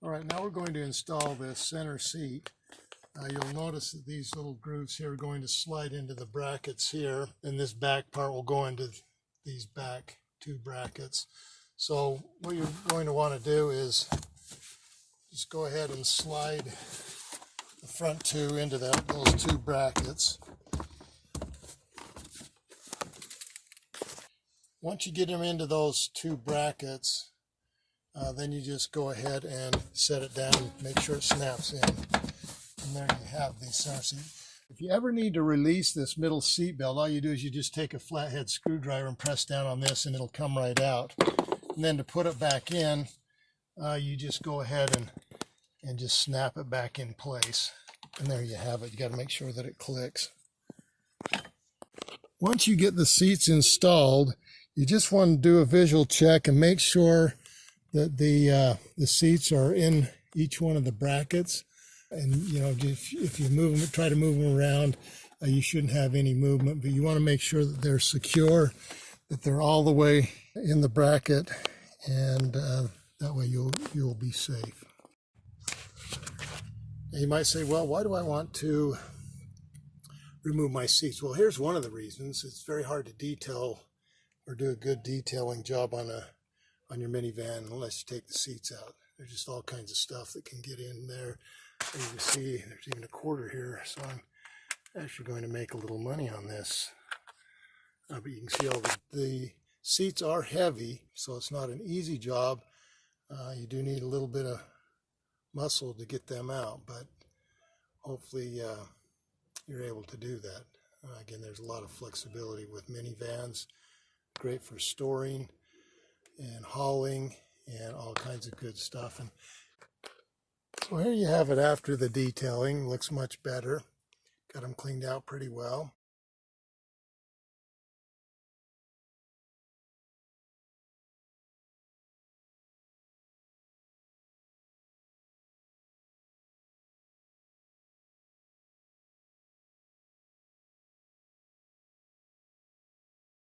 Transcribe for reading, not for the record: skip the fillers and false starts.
All right, now we're going to install this center seat. You'll notice that these little grooves here are going to slide into the brackets here, and this back part will go into these back two brackets. So what you're going to want to do is just go ahead and slide the front two into those two brackets. Once you get them into those two brackets, then you just go ahead and set it down, make sure it snaps in. And there you have the center seat. If you ever need to release this middle seat belt, all you do is you just take a flathead screwdriver and press down on this and it'll come right out. And then to put it back in, you just go ahead and just snap it back in place. And there you have it. You got to make sure that it clicks. Once you get the seats installed, you just want to do a visual check and make sure that the seats are in each one of the brackets. And you know, if you move them, try to move them around, you shouldn't have any movement. But you want to make sure that they're secure, that they're all the way in the bracket, and that way you'll be safe. Now you might say, well, why do I want to remove my seats? Well, here's one of the reasons. It's very hard to detail or do a good detailing job on your minivan unless you take the seats out. There's just all kinds of stuff that can get in there. As you can see, there's even a quarter here, so I'm actually going to make a little money on this. But you can see all the seats are heavy, so it's not an easy job. You do need a little bit of muscle to get them out, but hopefully you're able to do that. Again, there's a lot of flexibility with minivans. Great for storing and hauling and all kinds of good stuff. And so here you have it after the detailing. Looks much better. Got them cleaned out pretty well.